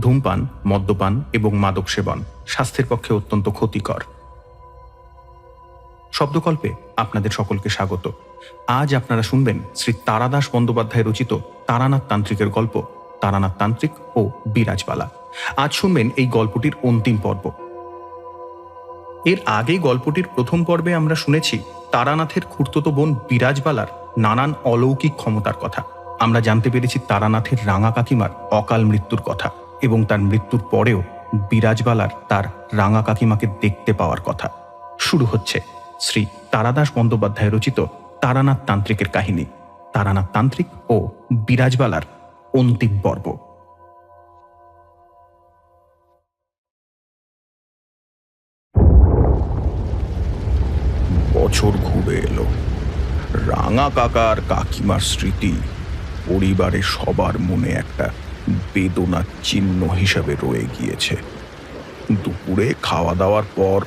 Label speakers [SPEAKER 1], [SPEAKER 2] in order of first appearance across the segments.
[SPEAKER 1] ধূমপান, মদ্যপান এবং মাদক সেবন স্বাস্থ্যের পক্ষে অত্যন্ত ক্ষতিকর। শব্দকল্পে আপনাদের সকলকে স্বাগত। আজ আপনারা শুনবেন শ্রী তারাদাস বন্দ্যোপাধ্যায় রচিত তারানাথ তান্ত্রিকের গল্প তারানাথ তান্ত্রিক ও বিরাজবালা। আজ শুনবেন এই গল্পটির অন্তিম পর্ব। এর আগে গল্পটির প্রথম পর্বে আমরা শুনেছি তারানাথের খুড়তুতো বোন বিরাজবালার নানান অলৌকিক ক্ষমতার কথা। আমরা জানতে পেরেছি তারানাথের রাঙা কাকিমার অকাল মৃত্যুর কথা এবং তার মৃত্যুর পরেও বিরাজবালার তার রাঙা কাকিমাকে দেখতে পাওয়ার কথা। শুরু হচ্ছে শ্রী তারাদাস বন্দ্যোপাধ্যায় রচিত তারানাথ তান্ত্রিকের কাহিনী, তারানাথ তান্ত্রিক ও বিরাজবালার অন্তিম পর্ব। বছর ঘুরে এলো। রাঙা কাকার কাকিমার স্মৃতি পরিবারের সবার মনে একটা বেদনার চিহ্ন হিসাবে রয়ে গিয়েছে। দুপুরে খাওয়া দাওয়ার পর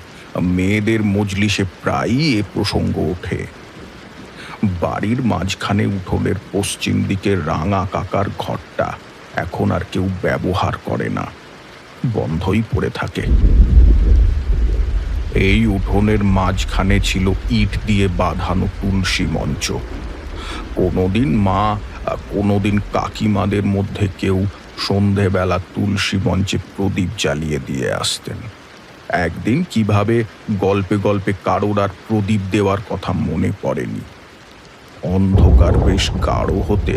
[SPEAKER 1] মেয়েদের মজলিসে প্রায়ই এ প্রসঙ্গ ওঠে। বাড়ির মাঝখানে উঠোনের পশ্চিম দিকে রাঙা কাকার ঘরটা এখন আর কেউ ব্যবহার করে না, বন্ধই পড়ে থাকে। এই উঠোনের মাঝখানে ছিল ইট দিয়ে বাঁধানো তুলসী মঞ্চ। কোনোদিন মা, কোনোদিন কাকিমাদের মধ্যে কেউ সন্ধেবেলা তুলসী মঞ্চে প্রদীপ জ্বালিয়ে দিয়ে আসতেন। একদিন কিভাবে গল্পে গল্পে কারোর আর প্রদীপ দেওয়ার কথা মনে পড়েনি। অন্ধকার বেশ গাঢ় হতে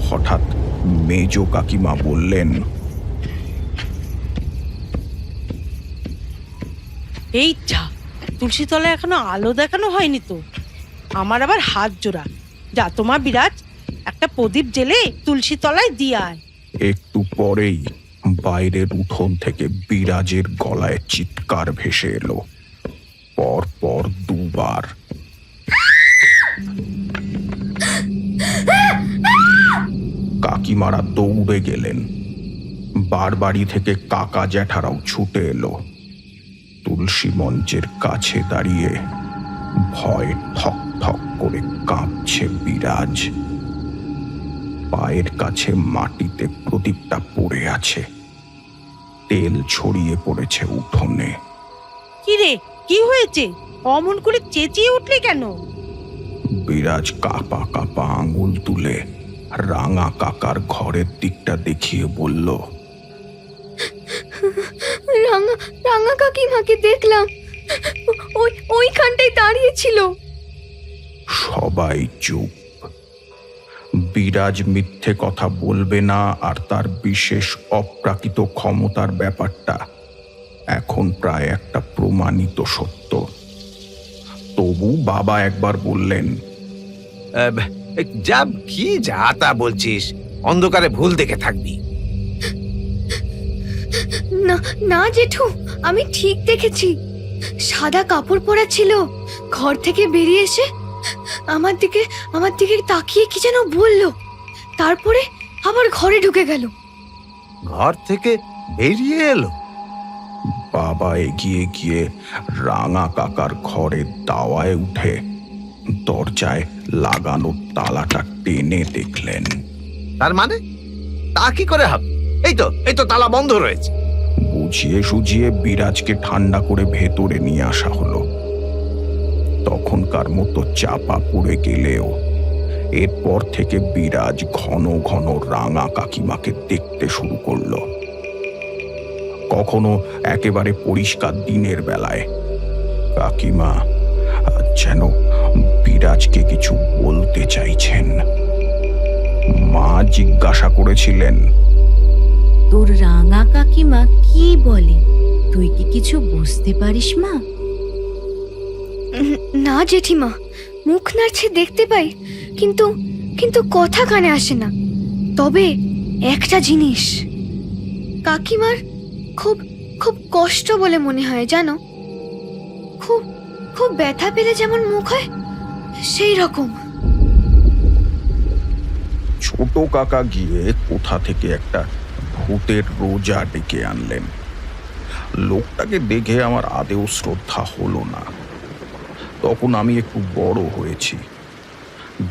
[SPEAKER 1] হঠাৎ মেজ কাকিমা বললেন,
[SPEAKER 2] এই যা, তুলসী তলায় এখনো আলো দেখানো হয়নি তো। আমার আবার হাত জোড়া। যা তোমার বিরাজ, একটা প্রদীপ জেলে তুলসী তলায় দিয়ে আয়।
[SPEAKER 1] একটু পরেই বাইরের উঠোন থেকে বিরাজের গলায় চিৎকার ভেসে এলো, পর পর দুবার। কাকিমারা দৌড়ে গেলেন। বাড়ি থেকে কাকা জ্যাঠারাও ছুটে এলো। তুলসী মঞ্চের কাছে দাঁড়িয়ে ভয়ে থক থক করে কাঁপছে বিরাজ। পায়ের কাছে মাটিতে প্রদীপটা পড়ে আছে, তেল ছড়িয়ে পড়েছে উঠোনে।
[SPEAKER 2] কি রে, কি হয়েছে? অমন করে চেঁচিয়ে উঠলে কেন?
[SPEAKER 1] বিরাজ কাঁপা কাঁপা আঙুল তুলে রাঙা কাকার ঘরের দিকটা দেখিয়ে বলল,
[SPEAKER 3] রাঙা কাকিমাকে দেখলাম, ওইখানটায় দাঁড়িয়ে ছিল।
[SPEAKER 1] সবাই চুপ। বিরাজ মিথ্যে কথা বলবে না, আর তার বিশেষ অপ্রাকৃত ক্ষমতার ব্যাপারটা এখন প্রায় একটা প্রমাণিত সত্য। তবু বাবা একবার বললেন,
[SPEAKER 4] যা কি যা তা বলছিস, অন্ধকারে ভুল দেখে থাকবি।
[SPEAKER 3] না না জেঠু, আমি ঠিক দেখেছি। সাদা কাপড় পরা ছিল, ঘর থেকে বেরিয়ে এসে আমার দিকে তাকিয়ে কি যেন বলল, তারপরে আবার ঘরে ঢুকে গেল।
[SPEAKER 4] ঘর থেকে বেরিয়ে এলো?
[SPEAKER 1] বাবা এগিয়ে গিয়ে রাঙা কাকার ঘরের দাওয়ায় উঠে দরজায় লাগানো তালাটা টেনে দেখলেন।
[SPEAKER 4] তার মানে তা কি করে হবে? এই তো তালা বন্ধ রয়েছে।
[SPEAKER 1] বুঝিয়ে সুঝিয়ে বিরাজকে ঠান্ডা করে ভেতরে নিয়ে আসা হলো। তখনকার মতো চাপা পড়ে গেলেও এরপর থেকে বিরাজ ঘন ঘন রাঙা কাকিমাকে দেখতে শুরু করলো। কখনো একেবারে পরিষ্কার দিনের বেলায় কাকিমা যেন বিরাজকে কিছু বলতে চাইছেন। মা জিজ্ঞাসা করেছিলেন,
[SPEAKER 5] তোর রাঙা কাকিমা কি বলে? তুই কি কিছু বুঝতে পারিস মা?
[SPEAKER 3] না জেঠিমা, মুখ নাড়ছে দেখতে পাই, কিন্তু কথা কানে আসে না। তবে একটা জিনিস, কাকিমার খুব খুব কষ্ট বলে মনে হয় জানো। খুব খুব ব্যথা পেলে যেমন মুখ হয়, সেই রকম।
[SPEAKER 1] ছোট কাকা গিয়ে কোথা থেকে একটা ভূতের রোজা ডেকে আনলেন। লোকটাকে দেখে আমার আদেও শ্রদ্ধা হলো না। তখন আমি একটু বড় হয়েছি।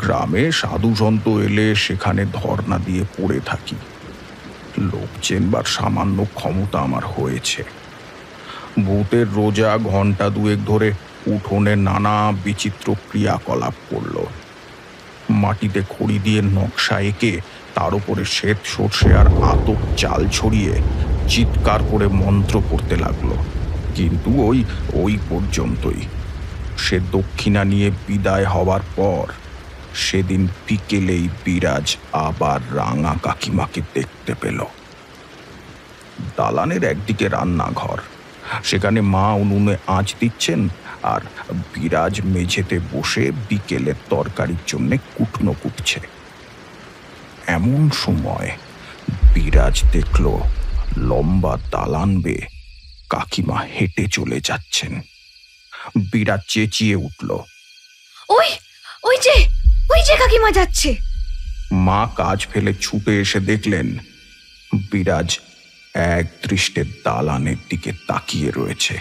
[SPEAKER 1] গ্রামে সাধুসন্ত এলে সেখানে ধর্ণা দিয়ে পড়ে থাকি। লোক চেনবার সামান্য ক্ষমতা আমার হয়েছে। ভূতের রোজা ঘন্টা দুয়েক ধরে উঠোনে নানা বিচিত্র ক্রিয়াকলাপ করল। মাটিতে খড়ি দিয়ে নকশা এঁকে তার উপরে শ্বেত সর্ষে আর আতপ চাল ছড়িয়ে চিৎকার করে মন্ত্র পড়তে লাগলো। কিন্তু ওই ওই পর্যন্তই। সে দক্ষিণা নিয়ে বিদায় হওয়ার পর সেদিন বিকেলেই বিরাজ আবার রাঙা কাকিমাকে দেখতে পেল। দালানের একদিকে রান্নাঘর, সেখানে মা উনুনে আঁচ দিচ্ছেন আর বিরাজ মেঝেতে বসে বিকেলের তরকারির জন্য কুটনো কুটছে। এমন সময় বিরাজ দেখল লম্বা দালান বেয়ে কাকিমা হেঁটে চলে যাচ্ছেন। বিরাজ চেঁচিয়ে উঠল,
[SPEAKER 3] ওই ওই যে ওই যে কাকিমা যাচ্ছে।
[SPEAKER 1] মা কাজ ফেলে ছুটে এসে দেখলেন বিরাজ এক দৃষ্টে দালানের দিকে তাকিয়ে রয়েছে।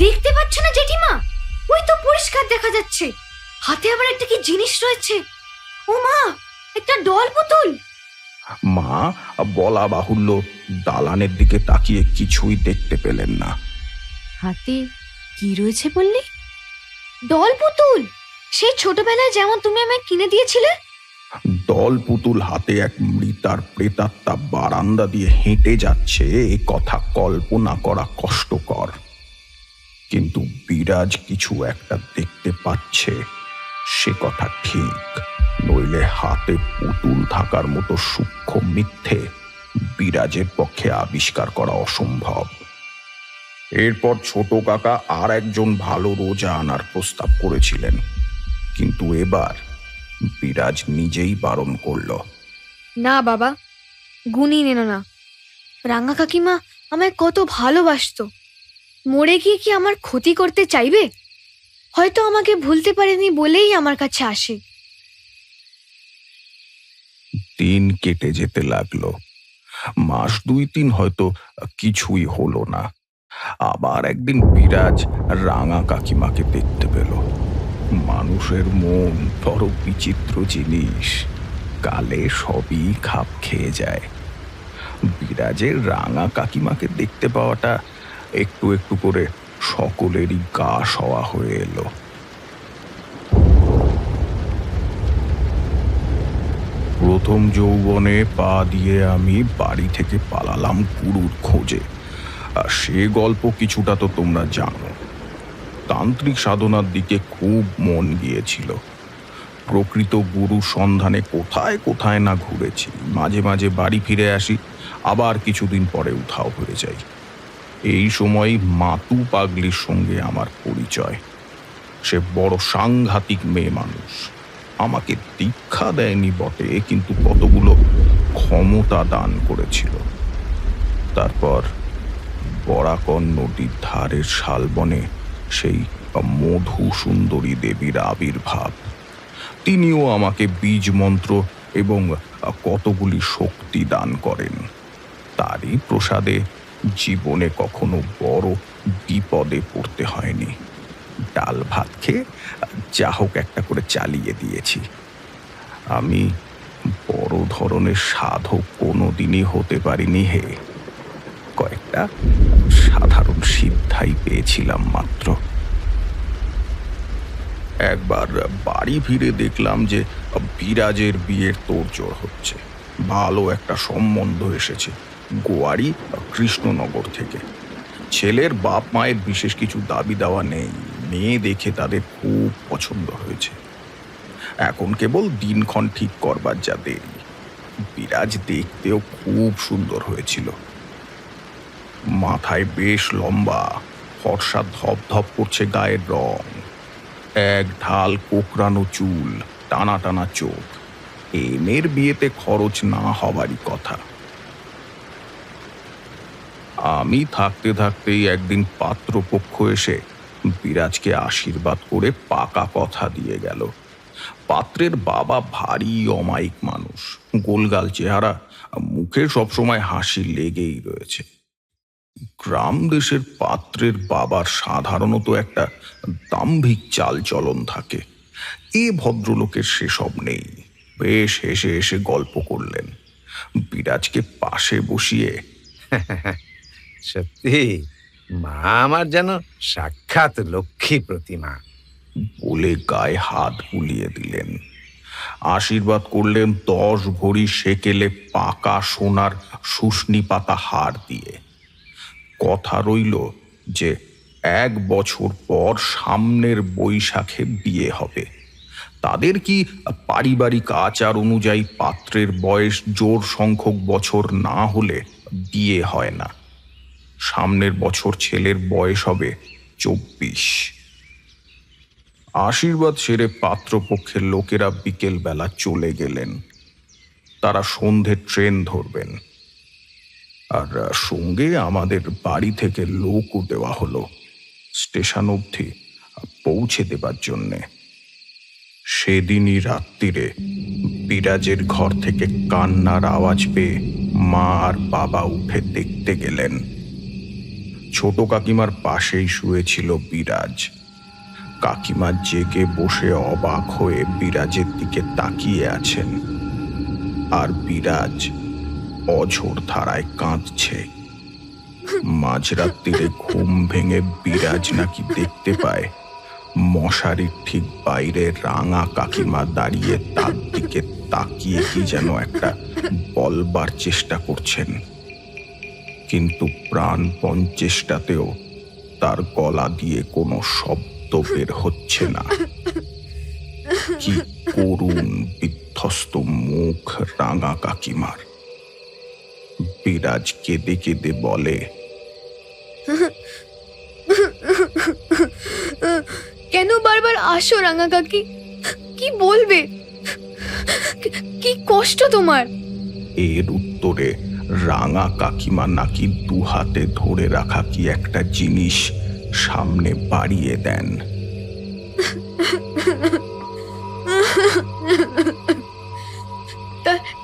[SPEAKER 3] দেখতে পাচ্ছ না জেঠিমা? ওই তো পরিষ্কার দেখা যাচ্ছে, হাতে আবার একটা কি জিনিস রয়েছে। ও মা, একটা ডল পুতুল।
[SPEAKER 1] মা বলা বাহুল্য দালানের দিকে তাকিয়ে কিছুই দেখতে পেলেন না।
[SPEAKER 5] হাতে কি রয়েছে বললি?
[SPEAKER 3] ডল পুতুল, সেই ছোটবেলায় যেমন তুমি আমায় কিনে দিয়েছিলে।
[SPEAKER 1] দল পুতুল হাতে এক মৃতার প্রেতাত্মা বারান্দা দিয়ে হেঁটে যাচ্ছে, এ কথা কল্পনা করা কষ্টকর। কিন্তু বিরাজ কিছু একটা দেখতে পাচ্ছে সে কথা ঠিক, নইলে হাতে পুতুল থাকার মতো সূক্ষ্ম মিথ্যে বিরাজের পক্ষে আবিষ্কার করা অসম্ভব। এরপর ছোট কাকা আর একজন ভালো রোজা আনার প্রস্তাব করেছিলেন, কিন্তু এবার বিরাজ নিজেই বারণ করল।
[SPEAKER 3] না বাবা, গুণী নেনো না। রাঙা কাকিমা আমায় কত ভালোবাসতো, মরে গিয়ে কি আমার ক্ষতি করতে চাইবে? হয়তো আমাকে ভুলতে পারেনি বলেই আমার কাছে আসে।
[SPEAKER 1] দিন কেটে যেতে লাগলো। মাস 2-3 হয়তো কিছুই হলো না। আবার একদিন বিরাজ রাঙা কাকিমাকে দেখতে পেল। মানুষের মন বড় বিচিত্র জিনিস, কালে সবই খাপ খেয়ে যায়। বিরাজের রাঙা কাকিমাকে দেখতে পাওয়াটা একটু একটু করে সকলেরই গা সওয়া হয়ে এলো। প্রথম যৌবনে পা দিয়ে আমি বাড়ি থেকে পালালাম গুরুর খোঁজে, আর সে গল্প কিছুটা তো তোমরা জানো। তান্ত্রিক সাধনার দিকে খুব মন গিয়েছিল। প্রকৃত গুরু সন্ধানে কোথায় কোথায় না ঘুরেছি। মাঝে মাঝে বাড়ি ফিরে আসি, আবার কিছুদিন পরে উধাও হয়ে যাই। এই সময় মাতু পাগলির সঙ্গে আমার পরিচয়। সে বড় সাংঘাতিক মেয়ে মানুষ। আমাকে দীক্ষা দেয়নি বটে, কিন্তু কতগুলো ক্ষমতা দান করেছিল। তারপর বরাকর নদীর ধারের শালবনে সেই মধু সুন্দরী দেবীর আবির্ভাব। তিনিও আমাকে বীজ মন্ত্র এবং কতগুলি শক্তি দান করেন। তারই প্রসাদে জীবনে কখনো বড় বিপদে পড়তে হয়নি। ডাল ভাত খেয়ে যা হোক একটা করে চালিয়ে দিয়েছি। আমি বড় ধরনের সাধক কোনোদিনই হতে পারিনি হে, কয়েকটা সাধারণ সিদ্ধাই পেয়েছিলাম মাত্র। একবার বাড়ি ফিরে দেখলাম যে বিরাজের বিয়ের তোড়জোড় হচ্ছে। ভালো একটা সম্বন্ধ এসেছে গোয়ারি কৃষ্ণনগর থেকে। ছেলের বাপ মায়ের বিশেষ কিছু দাবি দেওয়া নেই, মেয়ে দেখে তাদের খুব পছন্দ হয়েছে। এখন কেবল দিনক্ষণ ঠিক করবার যা দেরি। বিরাজ দেখতেও খুব সুন্দর হয়েছিল। মাথায় বেশ লম্বা, ফর্সা ধপধপ করছে গায়ের রং, এক ঢাল কোকড়ানো চুল, টানা টানা চোখ। এ মেয়ের বিয়েতে খরচ না হবারই কথা। আমি থাকতে থাকতেই একদিন পাত্রপক্ষ এসে বিরাজকে আশীর্বাদ করে পাকা কথা দিয়ে গেল। পাত্রের বাবা ভারী অমায়িক মানুষ, গোলগাল চেহারা, মুখে সবসময় হাসি লেগেই রয়েছে। গ্রাম দেশের পাত্রের বাবার সাধারণত একটা দাম্ভিক চাল চলন থাকে। এ ভদ্রলোকের সেসব নেই। বেশ হেসে হেসে গল্প করলেন। বিরাজকে পাশে বসিয়ে
[SPEAKER 4] সত্যি মা আমার যেন সাক্ষাৎ লক্ষ্মী প্রতিমা
[SPEAKER 1] বলে গায়ে হাত বুলিয়ে দিলেন। আশীর্বাদ করলেন 10 ভরি সেকেলে পাকা সোনার শুষ্নি পাতা হার দিয়ে। কথা রইল যে 1 বছর পর সামনের বৈশাখে বিয়ে হবে। তাদের কি পারিবারিক আচার অনুযায়ী পাত্রের বয়স জোর সংখ্যক বছর না হলে বিয়ে হয় না। সামনের বছর ছেলের বয়স হবে 24। আশীর্বাদ সেরে পাত্রপক্ষের লোকেরা বিকেল বেলা চলে গেলেন। তারা সন্ধে ট্রেন ধরবেন। আর সঙ্গে আমাদের বাড়ি থেকে লোকও দেওয়া হলো স্টেশন অবধি পৌঁছে দেবার জন্যে। সেদিনই রাত্রিরে বিরাজের ঘর থেকে কান্নার আওয়াজ পেয়ে মা আর বাবা উঠে দেখতে গেলেন। ছোট কাকিমার পাশেই শুয়েছিল বিরাজ। কাকিমা জেগে বসে অবাক হয়ে বিরাজের দিকে তাকিয়ে আছেন, আর বিরাজ অঝোর ধারায় কাঁদছে। মাঝরাত্রিরে ঘুম ভেঙে বিরাজ নাকি দেখতে পায় মশারির ঠিক বাইরে রাঙা কাকিমা দাঁড়িয়ে তার দিকে তাকিয়ে কি যেন একটা বলবার চেষ্টা করছেন, কিন্তু প্রাণপণ চেষ্টাতেও তার গলা দিয়ে কোনো শব্দ বের হচ্ছে না। কি করুণ বিধ্বস্ত মুখ রাঙা কাকিমার। বিরাজ কেঁদে কেঁদে বলে,
[SPEAKER 3] কেন বারবার আসো রাঙা কাকি? কি বলবে? কি কষ্ট তোমার?
[SPEAKER 1] এর উত্তরে রাঙা কাকিমা নাকি 2 হাতে ধরে রাখা কি একটা জিনিস সামনে বাড়িয়ে দেন।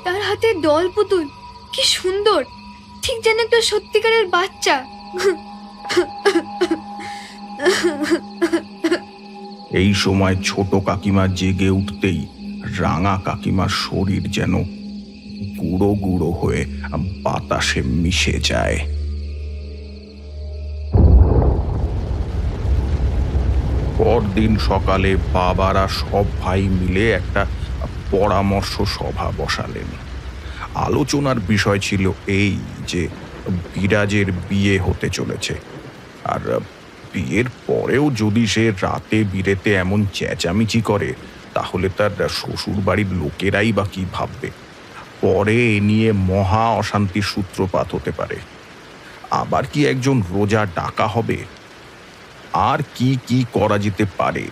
[SPEAKER 3] তার হাতে দল পুতুল, কি সুন্দর, ঠিক যেন একটা সত্যিকারের বাচ্চা।
[SPEAKER 1] এই সময় ছোট কাকিমা জেগে উঠতেই রাঙা কাকিমার শরীর যেন গুঁড়ো গুঁড়ো হয়ে বাতাসে মিশে যায়। পরদিন সকালে বাবারা সব ভাই মিলে একটা পরামর্শ সভা বসালেন। আলোচনার বিষয় ছিল এই যে বিরাজের বিয়ে হতে চলেছে, আর বিয়ের পরেও যদি সে রাতে বিরেতে এমন চেঁচামেচি করে তাহলে তার শ্বশুর বাড়ির লোকেরাই বা কি ভাববে। পরে এ নিয়ে মহা অশান্তির সূত্রপাত হতে পারে। আবার কি একজন রোজা ডাকা হবে, আর কি কি করা যেতে পারে,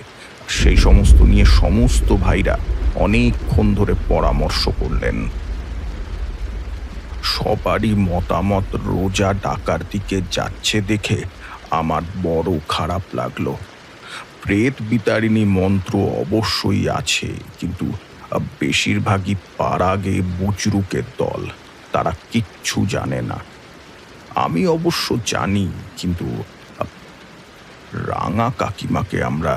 [SPEAKER 1] সেই সমস্ত নিয়ে সমস্ত ভাইরা অনেকক্ষণ ধরে পরামর্শ করলেন। সবারই মতামত রোজা ডাকার দিকে যাচ্ছে দেখে আমার বড় খারাপ লাগলো। প্রেত বিতারিণী মন্ত্র অবশ্যই আছে, কিন্তু বেশিরভাগই পাড়াগে বুজরুকের দল, তারা কিচ্ছু জানে না। আমি অবশ্য জানি, কিন্তু রাঙা কাকিমাকে আমরা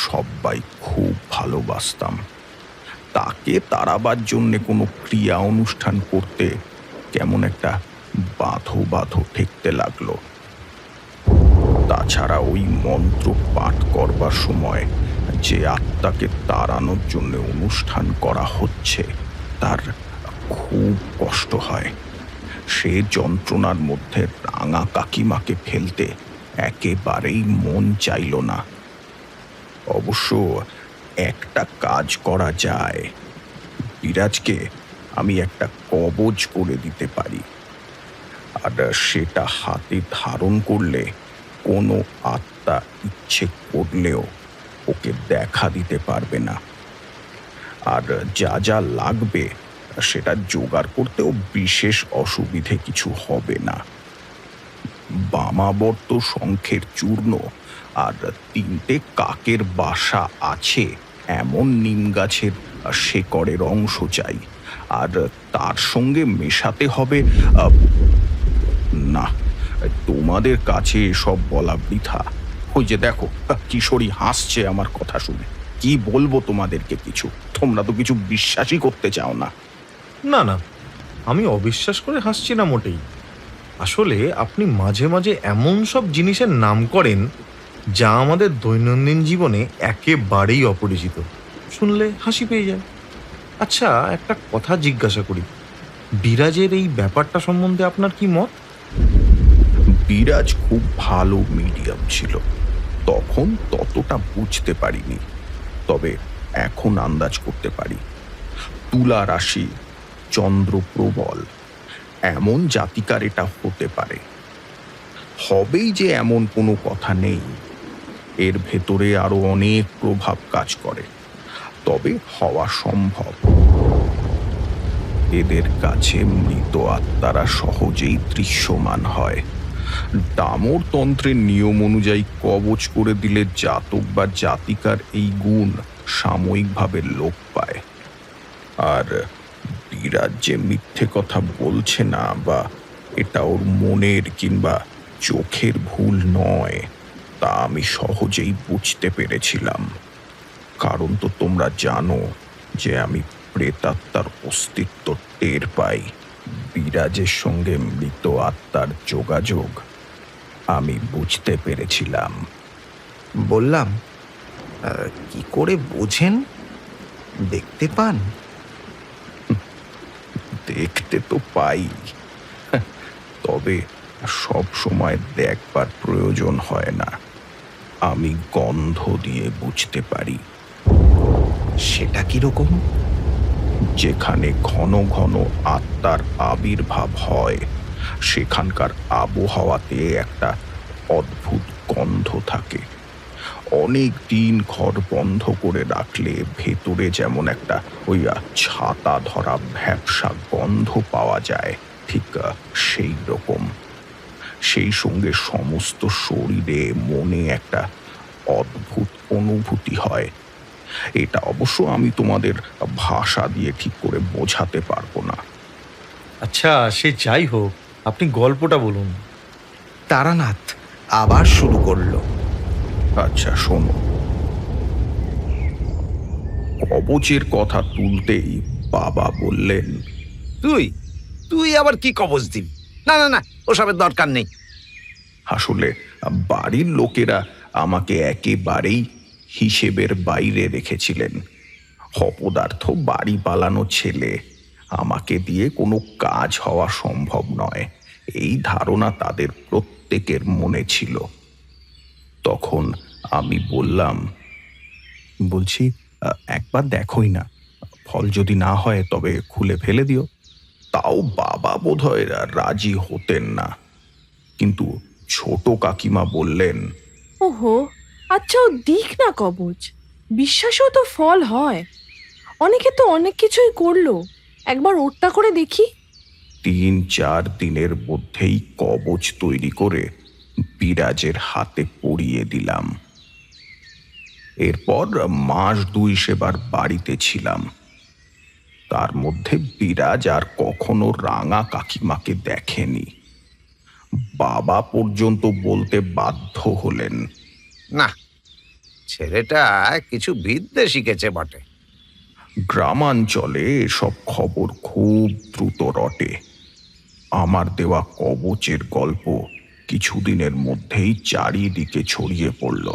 [SPEAKER 1] সবাই খুব ভালোবাসতাম। তাকে তাড়াবার জন্যে কোনো ক্রিয়া অনুষ্ঠান করতে কেমন একটা বাঁধো বাঁধো ঠেকতে লাগলো। তাছাড়া ওই মন্ত্র পাঠ করবার সময় যে আত্মাকে তাড়ানোর জন্য অনুষ্ঠান করা হচ্ছে তার খুব কষ্ট হয়। সে যন্ত্রণার মধ্যে রাঙা কাকিমাকে ফেলতে একেবারেই মন চাইল না। অবশ্য একটা কাজ করা যায়, বিরাজকে আমি একটা কবজ করে দিতে পারি, আর সেটা হাতে ধারণ করলে কোনো আত্মা ইচ্ছে করলেও ওকে দেখা দিতে পারবে না। আর যা যা লাগবে সেটা জোগাড় করতেও বিশেষ অসুবিধে কিছু হবে না। বামাবর্ত শঙ্খের চূর্ণ আর 3টে কাকের বাসা আছে এমন নিম গাছের শেকড়ের অংশ চাই, আর তার সঙ্গে মেশাতে হবে না, তোমাদের কাছে এসব বলা বৃথা। ওই যে দেখো, কিশোরী হাসছে আমার কথা শুনে। কি বলবো তোমাদেরকে কিছু, তোমরা তো কিছু বিশ্বাসই করতে চাও না।
[SPEAKER 4] না না,
[SPEAKER 6] আমি অবিশ্বাস করে হাসছি না মোটেই। আসলে আপনি মাঝে মাঝে এমন সব জিনিসের নাম করেন যা আমাদের দৈনন্দিন জীবনে একেবারেই অপরিচিত, শুনলে হাসি পেয়ে যায়। আচ্ছা, একটা কথা জিজ্ঞাসা করি, বিরাজের এই ব্যাপারটা সম্বন্ধে আপনার কি মত?
[SPEAKER 1] বিরাজ খুব ভালো মিডিয়াম ছিল, তখন ততটা বুঝতে পারিনি, তবে এখন আন্দাজ করতে পারি। তুলা রাশি, চন্দ্র প্রবল, এমন জাতিকার এটা হতে পারে। হবেই যে এমন কোনো কথা নেই, এর ভেতরে আরো অনেক প্রভাব কাজ করে, তবে হওয়া সম্ভব। এদের কাছে মৃত আত্মারা সহজেই দৃশ্যমান হয়। দামরতন্ত্রের নিয়ম অনুযায়ী কবচ করে দিলে জাতক বা জাতিকার এই গুণ সাময়িকভাবে লোপ পায়। আর বিরাজ যে মিথ্যে কথা বলছে না, বা এটা ওর মনের কিংবা চোখের ভুল নয়, তা আমি সহজেই বুঝতে পেরেছিলাম। কারণ তো তোমরা জানো যে আমি প্রেতাত্মার অস্তিত্ব টের পাই। বিরাজের সঙ্গে মৃত আত্মার যোগাযোগ আমি বুঝতে পেরেছিলাম।
[SPEAKER 4] বললাম, কি করে বোঝেন? দেখতে পান?
[SPEAKER 1] দেখতে তো পাই, তবে সব সময় দেখবার প্রয়োজন হয় না। আমি গন্ধ দিয়ে বুঝতে পারি।
[SPEAKER 4] সেটা কিরকম?
[SPEAKER 1] যেখানে ঘন ঘন আত্মার আবির্ভাব হয়, সেখানকার আবহাওয়াতে একটা অদ্ভুত গন্ধ থাকে। অনেক দিন ঘর বন্ধ করে রাখলে ভেতরে যেমন একটা ছাতা ধরা ভ্যাপসা গন্ধ পাওয়া যায়, ঠিক সেই রকম। সেই সঙ্গে সমস্ত শরীরে মনে একটা অদ্ভুত অনুভূতি হয়। এটা অবশ্য আমি তোমাদের ভাষা দিয়ে ঠিক করে বোঝাতে পারবো না।
[SPEAKER 6] আচ্ছা, সে যাই হোক, আপনি গল্পটা বলুন।
[SPEAKER 4] তারানাথ আবার শুরু করলো।
[SPEAKER 1] আচ্ছা শোনো। কবচের কথা তুলতেই বাবা বললেন,
[SPEAKER 4] তুই তুই আবার কি কবচ দিবি? না না না, ওসবের দরকার নেই।
[SPEAKER 1] আসলে বাড়ির লোকেরা আমাকে একেবারেই হিসেবের বাইরে রেখেছিলেন। অপদার্থ বাড়ি পালানো ছেলে, আমাকে দিয়ে কোনো কাজ হওয়া সম্ভব নয়, এই ধারণা তাদের প্রত্যেকের মনে ছিল। তখন আমি বললাম, বলছি একবার দেখোই না, ফল যদি না হয় তবে খুলে ফেলে দিও। তাও বাবা বোধহয় রাজি হতেন না, কিন্তু ছোট কাকিমা বললেন,
[SPEAKER 7] ওহো, আচ্ছা ও দিক না কবচ, বিশ্বাসেও তো ফল হয়। অনেকে তো অনেক কিছুই করলো, একবার ওরটা করে দেখি।
[SPEAKER 1] 3-4 দিনের মধ্যেই কবচ তৈরি করে বিরাজের হাতে পরিয়ে দিলাম। এরপর মাস 2 সেবার বাড়িতে ছিলাম। তার মধ্যে বিরাজ আর কখনো রাঙা কাকিমাকে দেখেনি। বাবা পর্যন্ত বলতে বাধ্য হলেন,
[SPEAKER 4] না, ছেলেটা কিছু বিদ্যে শিখেছে বটে।
[SPEAKER 1] গ্রামাঞ্চলে এসব খবর খুব দ্রুত রটে। আমার দেওয়া কবচের গল্প কিছুদিনের মধ্যেই চারিদিকে ছড়িয়ে পড়ল।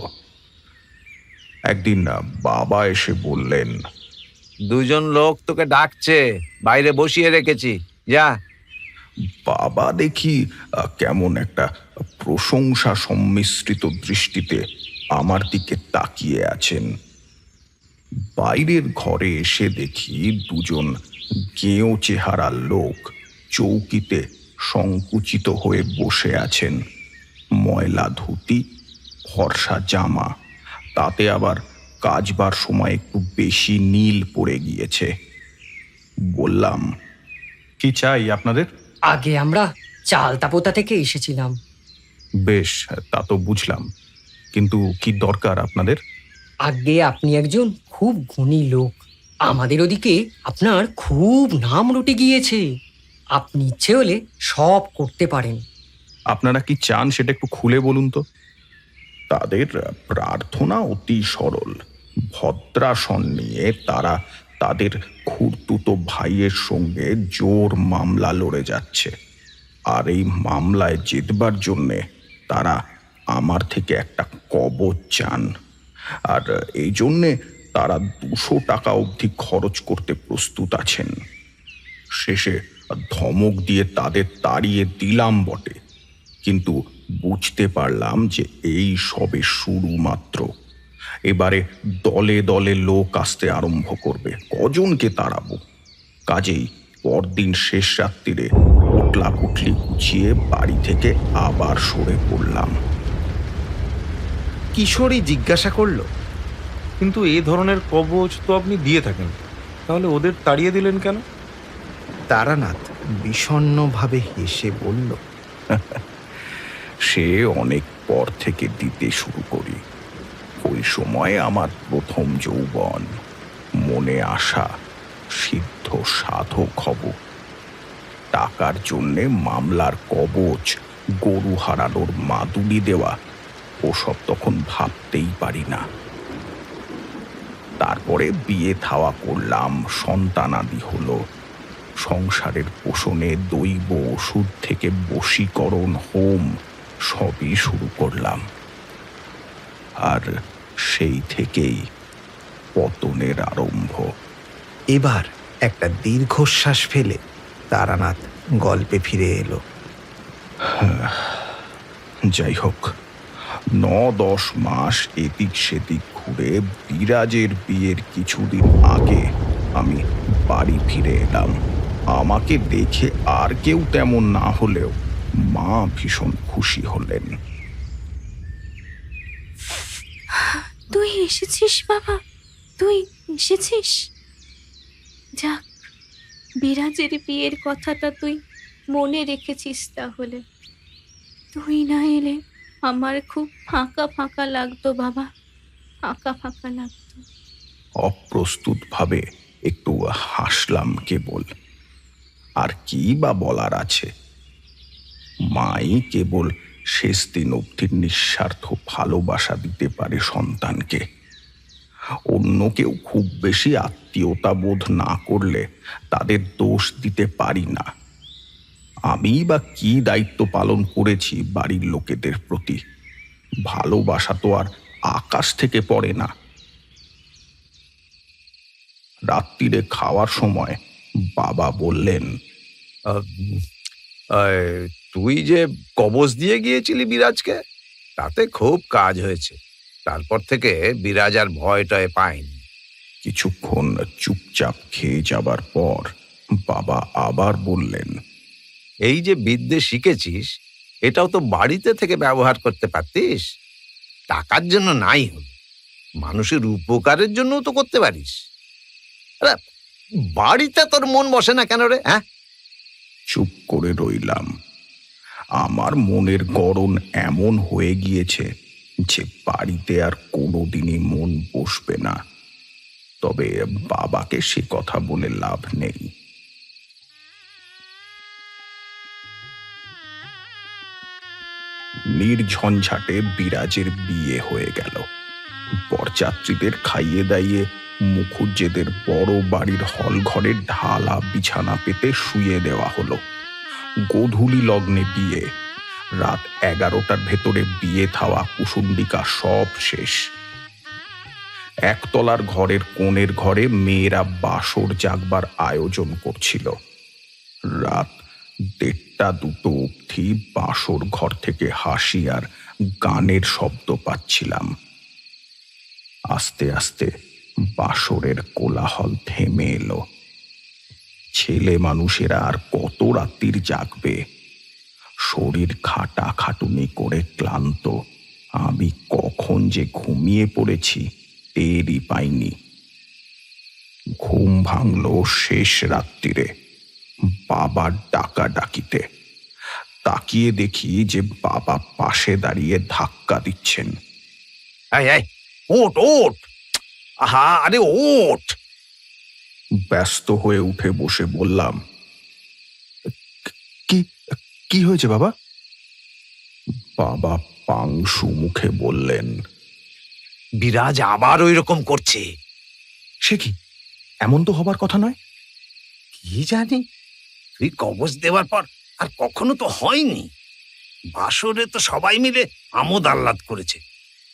[SPEAKER 1] একদিন বাবা এসে বললেন,
[SPEAKER 4] 2 জন লোক তোকে ডাকছে, বাইরে বসিয়ে রেখেছি, যা।
[SPEAKER 1] বাবা দেখি কেমন একটা প্রশংসা সম্মিশ্রিত দৃষ্টিতে আমার দিকে তাকিয়ে আছেন। বাইরের ঘরে এসে দেখি 2 জন গেঁয়ো চেহারার লোক চৌকিতে সংকুচিত হয়ে বসে আছেন। ময়লা ধুতি, ফর্সা জামা, তাতে আবার কাচবার সময় একটু বেশি নীল পড়ে গিয়েছে। বললাম, কি চাই আপনাদের?
[SPEAKER 8] আগে আমরা চালতাপোতা থেকে এসেছিলাম।
[SPEAKER 1] বেশ, তা তো বুঝলাম, কিন্তু কি দরকার আপনাদের?
[SPEAKER 8] আগে আপনি একজন খুব গুণী লোক, আমাদের ওদিকে আপনার খুব নাম রটে গিয়েছে। আপনি ইচ্ছে হলে সব করতে পারেন।
[SPEAKER 1] আপনারা কি চান সেটা একটু খুলে বলুন তো। তাদের প্রার্থনা অতি সরল। ভদ্রাসন নিয়ে তারা তাদের খুড়তুতো ভাইয়ের সঙ্গে জোর মামলা লড়ে যাচ্ছে, আর এই মামলায় জিতবার জন্যে তারা আমার থেকে একটা কবচ চান, আর এই জন্যে তারা 200 টাকা অবধি খরচ করতে প্রস্তুত আছেন। শেষে ধমক দিয়ে তাদের তাড়িয়ে দিলাম বটে, কিন্তু বুঝতে পারলাম যে এই সবে শুরু মাত্র। এবারে দলে দলে লোক আসতে আরম্ভ করবে, কজনকে তাড়াবো। কাজেই পরদিন শেষ রাত্রিরে পোটলা পুটলি গুছিয়ে বাড়ি থেকে আবার সরে পড়লাম।
[SPEAKER 6] কিশোরী জিজ্ঞাসা করলো, কিন্তু এই ধরনের কবচ তো আপনি দিয়ে থাকেন, তাহলে ওদের তাড়িয়ে দিলেন কেন?
[SPEAKER 4] তারানাথ বিষণ্ণভাবে হেসে বলল,
[SPEAKER 1] সে অনেক পর থেকে দিতে শুরু করি। ওই সময় আমার প্রথম যৌবন, মনে আশা, সিদ্ধ সাধক হব। টাকার জন্যে মামলার কবচ, গরু হারানোর মাদুলি দেওয়া, ওসব তখন ভাবতেই পারি না। তারপরে বিয়ে থাওয়া করলাম, সন্তানাদি হলো। সংসারের পোষণে দৈব ওষুধ থেকে বশীকরণ, হোম সবই শুরু করলাম। আর সেই থেকেই পতনের আরম্ভ।
[SPEAKER 4] এবার একটা দীর্ঘশ্বাস ফেলে তারানাথ গল্পে ফিরে এলো।
[SPEAKER 1] যাই হোক, 9-10 মাস এদিক সেদিক ঘুরে বিরাজের বিয়ের কিছুদিন আগে আমি বাড়ি ফিরে এলাম। আমাকে দেখে আর কেউ তেমন না হলেও মা ভীষণ খুশি হলেন।
[SPEAKER 5] তুই এসেছিস বাবা, তুই এসেছিস। যাক, বিরাজের বিয়ের কথাটা তুই মনে রেখেছিস। তাহলে তুই না এলে আমার খুব ফাঁকা ফাঁকা লাগতো বাবা, ফাঁকা ফাঁকা লাগতো।
[SPEAKER 1] অপ্রস্তুত ভাবে একটু হাসলাম কেবল। আর কি বা বলার আছে, মাই কেবল শেষ দিন অবধি নিঃস্বার্থ ভালোবাসা দিতে পারে সন্তানকে। অন্য কেউ খুব বেশি আত্মীয়তা বোধ না করলে তাদের দোষ দিতে পারি না। আমি বা কি দায়িত্ব পালন করেছি বাড়ির লোকেদের প্রতি? ভালোবাসা তো আর আকাশ থেকে পড়ে না। রাত্রিরে খাওয়ার সময় বাবা বললেন,
[SPEAKER 4] তুই যে কবচ দিয়ে গিয়েছিলি বিরাজকে, তাতে খুব কাজ হয়েছে। তারপর থেকে বিরাজ আর ভয় টয় পায়নি।
[SPEAKER 1] কিছুক্ষণ চুপচাপ খেয়ে যাবার পর বাবা আবার বললেন,
[SPEAKER 4] এই যে বিদ্যে শিখেছিস, এটাও তো বাড়িতে থেকে ব্যবহার করতে পারতিস। টাকার জন্য নাই হল, মানুষের উপকারের জন্যও তো করতে পারিস। আরে বাড়িতে তোর মন বসে না কেন রে? হ্যাঁ,
[SPEAKER 1] চুপ করে রইলাম। আমার মনের গড়ন এমন হয়ে গিয়েছে যে বাড়িতে আর কোনোদিনই মন বসবে না। তবে বাবাকে সে কথা বলে লাভ নেই। নির্ঝঞ্ঝাটে বিরাজের বিয়ে হয়ে গেল। বরযাত্রীদের খাইয়ে দাইয়ে মুখুজ্জেদের বড় বাড়ির হল ঘরে ঢালা বিছানা পেতে শুয়ে দেওয়া হলো। গোধূলি লগ্নে বিয়ে। রাত 11টার ভেতরে বিয়ে থাওয়া কুসুন্ডিকা সব শেষ। একতলার ঘরের কোণের ঘরে মেয়েরা বাসর জাগবার আয়োজন করছিল। রাত 1:30-2 অবধি বাসর ঘর থেকে হাসি আর গানের শব্দ পাচ্ছিলাম। আস্তে আস্তে বাসরের কোলাহল থেমে এলো। ছেলে মানুষেরা আর কত রাত্রির জাগবে? শরীর খাটাখাটুনি করে ক্লান্ত। আমি কখন যে ঘুমিয়ে পড়েছি টেরই পাইনি। ঘুম ভাঙল শেষ রাত্রিরে বাবার ডাকাডাকিতে। তাকিয়ে দেখি যে বাবা পাশে দাঁড়িয়ে ধাক্কা দিচ্ছেন।
[SPEAKER 4] এই এই, ওঠ ওঠ, আহা, আরে ওঠ।
[SPEAKER 1] ব্যস্ত হয়ে উঠে বসে বললাম, কি কি হয়েছে বাবা? বাবা পাংশু মুখে বললেন,
[SPEAKER 4] বিরাজ আবার ওই রকম করছে।
[SPEAKER 1] সে কি? এমন তো হবার কথা নয়।
[SPEAKER 4] কি জানি, তুই কবজ দেওয়ার পর আর কখনো তো হয়নি। বাসরে তো সবাই মিলে আমোদ আহ্লাদ করেছে,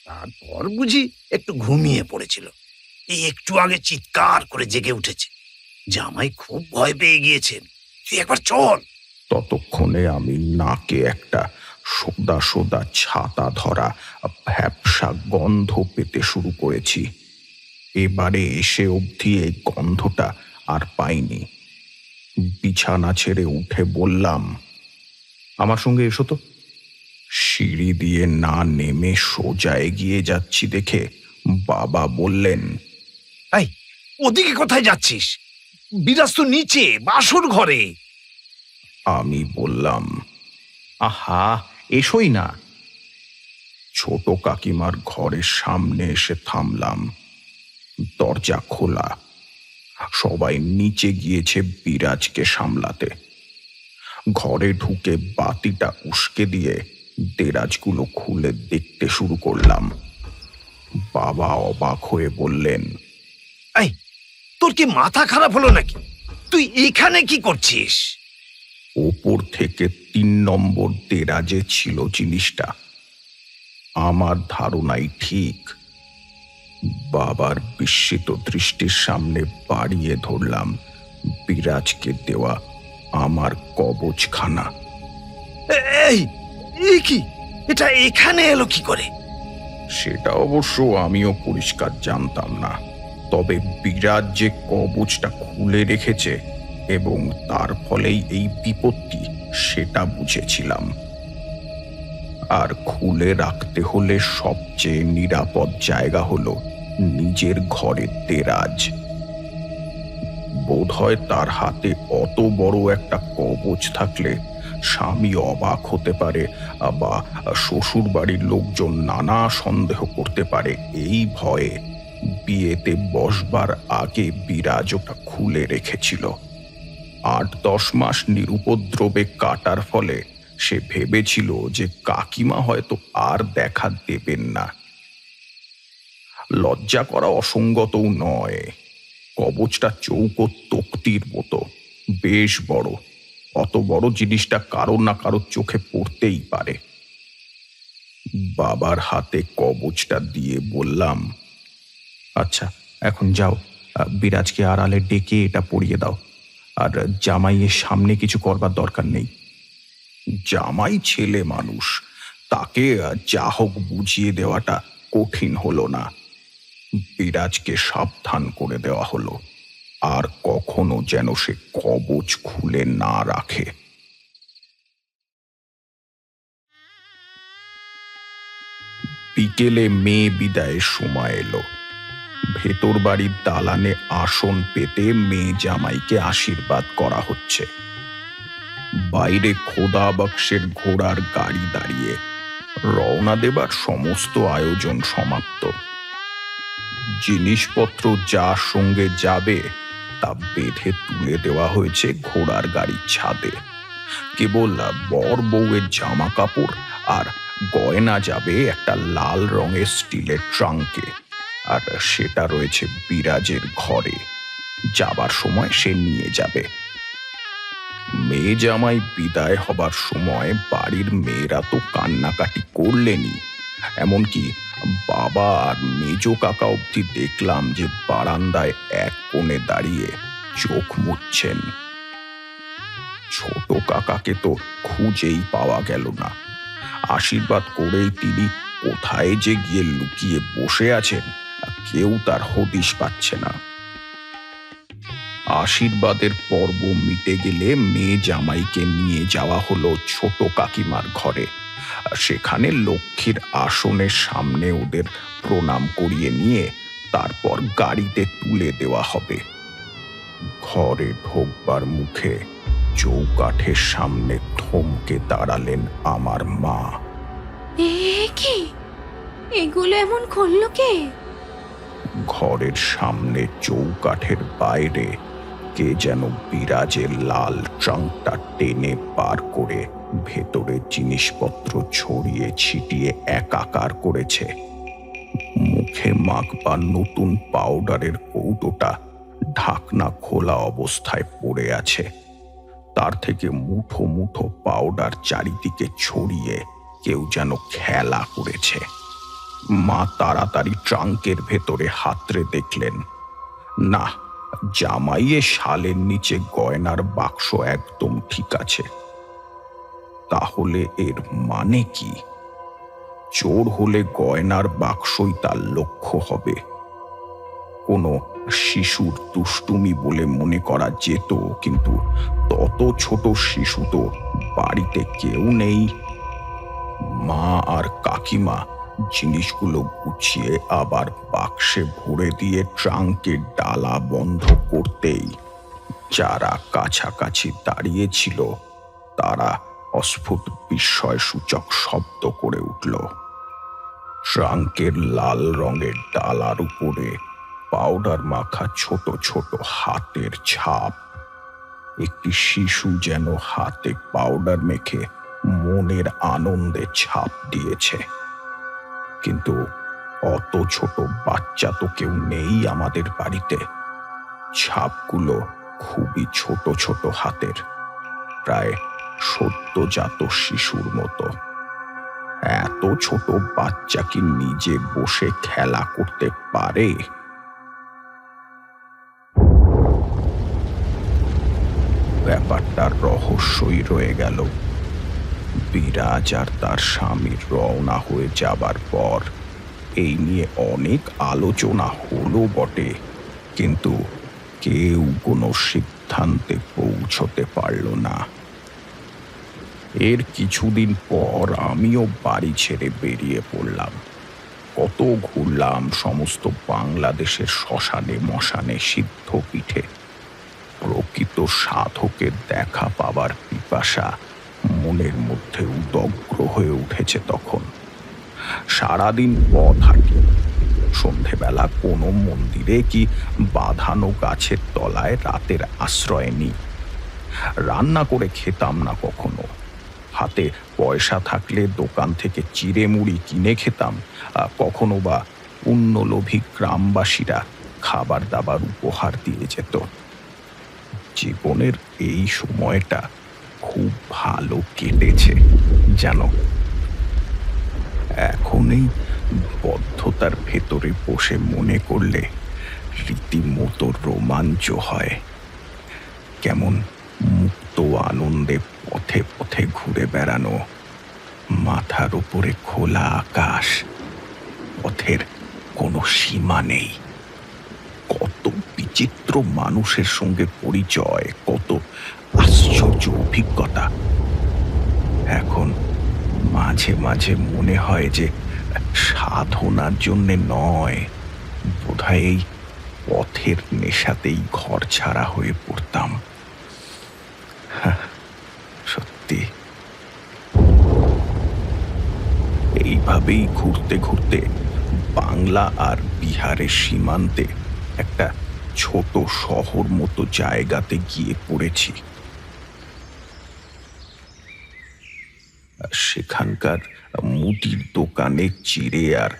[SPEAKER 4] তারপর বুঝি একটু ঘুমিয়ে পড়েছিল। এই একটু আগে চিৎকার করে জেগে উঠেছে। জামাই খুব ভয় পেয়ে গিয়েছেন। তুই একবার চল।
[SPEAKER 1] ততক্ষণে আমি নাকে একটা সোদা সোদা ছাতা ধরা ভ্যাপসা গন্ধ পেতে শুরু করেছি। এবারে এসে অবধি এই গন্ধটা আর পাইনি। বিছানা ছেড়ে উঠে বললাম, আমার সঙ্গে এসো তো। সিঁড়ি দিয়ে না নেমে সোজা এগিয়ে যাচ্ছি দেখে বাবা বললেন,
[SPEAKER 4] এই, ওদিকে কোথায় যাচ্ছিস? বিরাজ তো নিচে বাসর ঘরে।
[SPEAKER 1] আমি বললাম, আহা, এসোই না। ছোট কাকিমার ঘরের সামনে এসে থামলাম। দরজা খোলা। সবাই নিচে গিয়েছে বিরাজকে সামলাতে। ঘরে ঢুকে বাতিটা উস্কে দিয়ে দেরাজগুলো খুলে দেখতে শুরু করলাম। বাবা অবাক হয়ে বললেন,
[SPEAKER 4] এই, তোর কি মাথা খারাপ হলো নাকি? তুই এখানে কি করছিস?
[SPEAKER 1] ওপর থেকে 3 নম্বর দেরাজে ছিল জিনিসটা। আমার ধারণাই ঠিক। বাবার বিস্মিত দৃষ্টির সামনে বাড়িয়ে ধরলাম বিরাজকে দেওয়া আমার কবচখানা।
[SPEAKER 4] এই, এ কি? এটা এখানে এলো কি করে?
[SPEAKER 1] সেটা অবশ্য আমিও পরিষ্কার জানতাম না, তবে বিরাজ যে কবচটা খুলে রেখেছে এবং তার ফলেই এই বিপত্তি, সেটা বুঝেছিলাম। আর খুলে রাখতে হলে সবচেয়ে নিরাপদ জায়গা হলো নিজের ঘরের দেরাজ। বোধহয় তার হাতে অত বড় একটা কবচ থাকলে স্বামী অবাক হতে পারে বা শ্বশুর বাড়ির লোকজন নানা সন্দেহ করতে পারে। এই ভয়ে বিয়েতে বসবার আগে বিরাজ ওটা খুলে রেখেছিল। 8-10 মাস নিরুপদ্রবে কাটার ফলে সে ভেবেছিল যে কাকিমা হয়তো আর দেখা দেবেন না। লজ্জা করা অসঙ্গতও নয়। কবচটা চৌকো তক্তির মতো, বেশ বড়। অত বড় জিনিসটা কারো না কারো চোখে পড়তেই পারে। বাবার হাতে কবচটা দিয়ে বললাম, আচ্ছা, এখন যাও, বিরাজকে আড়ালে ডেকে এটা পরিয়ে দাও। আর জামাইয়ের সামনে কিছু করবার দরকার নেই। জামাই ছেলে মানুষ, তাকে যা হোক বুঝিয়ে দেওয়াটা কঠিন হলো না। বিরাজকে সাবধান করে দেওয়া হলো, আর কখনো যেন সে কবচ খুলে না রাখে। বিকেলে মেয়ে বিদায়ের সময় এলো। ভেতর বাড়ির দালানে আসন পেতে মেয়ে জামাইকে আশীর্বাদ করা হচ্ছে। বাইরে খোদা বক্সের ঘোড়ার গাড়ি দাঁড়িয়ে। রওনা দেবার সমস্ত আয়োজন সমাপ্ত। জিনিসপত্র যার সঙ্গে যাবে তা বেঁধে তুলে দেওয়া হয়েছে ঘোড়ার গাড়ির ছাদে। কেবল বর বউয়ের জামা কাপড় আর গয়না যাবে একটা লাল রঙের স্টিলের ট্রাঙ্কে, আর সেটা রয়েছে বিরাজের ঘরে। যাবার সময় সে নিয়ে যাবে। মেয়ে জামাই বিদায় হবার সময় বাড়ির মেয়েরা তো কান্নাকাটি করলেনই, এমনকি বাবা আর মেজ কাকা অবধি দেখলাম যে বারান্দায় এক কোণে দাঁড়িয়ে চোখ মুছছেন। ছোট কাকাকে তো খুঁজেই পাওয়া গেল না। আশীর্বাদ করেই তিনি কোথায় যে গিয়ে লুকিয়ে বসে আছেন কেউ তার হদিশ পাচ্ছে না। আশীর্বাদের পর্ব মিটে গেলে মেয়ে জামাইকে নিয়ে যাওয়া হলো ছোট কাকিমার ঘরে। সেখানে লক্ষ্মীর আসনের সামনে ওদের প্রণাম করিয়ে নিয়ে তারপর গাড়িতে তুলে দেওয়া হবে। ঘরে ঢোকবার মুখে চৌকাঠের সামনে থমকে দাঁড়ালেন আমার মা।
[SPEAKER 5] কি এগুলো এমন করলো কে?
[SPEAKER 1] ঘরের সামনে চৌকাঠের বাইরে কে যেন বিরাজের লাল ট্রাঙ্কটা টেনে পার করে ভেতরে জিনিসপত্র ছড়িয়ে ছিটিয়ে একাকার করেছে। মুখে মাখবার নতুন পাউডারের কৌটোটা ঢাকনা খোলা অবস্থায় পড়ে আছে। তার থেকে মুঠো মুঠো পাউডার চারিদিকে ছড়িয়ে কেউ যেন খেলা করেছে। মা তাড়াতাড়ি ট্রাঙ্কের ভেতরে হাতড়ে দেখলেন, না, জামাইয়ে শালের নিচে গয়নার বাক্স একদম ঠিক আছে। তাহলে এর মানে কি? চোর হলে গয়নার বাক্সই তার লক্ষ্য হবে। কোনো শিশুর দুষ্টুমি বলে মনে করা যেত, কিন্তু তত ছোট শিশু তো বাড়িতে কেউ নেই। মা আর কাকিমা জিনিসগুলো গুছিয়ে আবার বাক্সে ভরে দিয়ে ট্রাঙ্কের ডালা বন্ধ করতেই যারা কাছাকাছি দাঁড়িয়েছিল তারা অস্ফুট বিস্ময়সূচক শব্দ করে উঠল। ট্রাঙ্কের লাল রঙের ডালার উপরে পাউডার মাখা ছোট ছোট হাতের ছাপ। একটি শিশু যেন হাতে পাউডার মেখে মনের আনন্দে ছাপ দিয়েছে। কিন্তু অত ছোট বাচ্চা তো কেউ নেই আমাদের বাড়িতে। ছাপগুলো খুবই ছোট ছোট হাতের, প্রায় সদ্যজাত শিশুর মতো। এত ছোট বাচ্চা কি নিজে বসে খেলা করতে পারে? ব্যাপারটা রহস্যই রয়ে গেল। বিরাজ আর তার স্বামীর রওনা হয়ে যাবার পর এই নিয়ে অনেক আলোচনা হলো বটে, কিন্তু কেউ কোনো সিদ্ধান্তে পৌঁছতে পারল না। এর কিছুদিন পর আমিও বাড়ি ছেড়ে বেরিয়ে পড়লাম। কত ঘুরলাম সমস্ত বাংলাদেশের শ্মশানে মশানে সিদ্ধ পিঠে। প্রকৃত সাধকের দেখা পাবার পিপাসা মনের মধ্যে উদগ্র হয়ে উঠেছে তখন। সারাদিন পথ হাঁটি, সন্ধেবেলা কোনো মন্দিরে কি বাঁধানো গাছের তলায় রাতের আশ্রয় নিই। রান্না করে খেতাম না কখনো। হাতে পয়সা থাকলে দোকান থেকে চিড়ে মুড়ি কিনে খেতাম। কখনো বা পুণ্যলোভী গ্রামবাসীরা খাবার দাবার উপহার দিয়ে যেত। জীবনের এই সময়টা খুব ভালো কেটেছে জানো। এখন এই বদ্ধতার ভেতরে বসে মনে করলে রীতিমতো রোমাঞ্চ হয়। কেমন মুক্ত আনন্দে পথে পথে ঘুরে বেড়ানো, মাথার উপরে খোলা আকাশ, পথের কোনো সীমা নেই। কত বিচিত্র মানুষের সঙ্গে পরিচয়, কত আশ্চর্য অভিজ্ঞতা। এখন মাঝে মাঝে মনে হয় যে সাধনার জন্যে নয়, বোধহয় এই পথের নেশাতেই ঘর ছাড়া হয়ে পড়তাম। সত্যি এইভাবেই ঘুরতে ঘুরতে বাংলা আর বিহারের সীমান্তে একটা ছোট শহর মতো জায়গাতে গিয়ে পড়েছি। সেখানকার মুদির দোকানে চিড়ে আর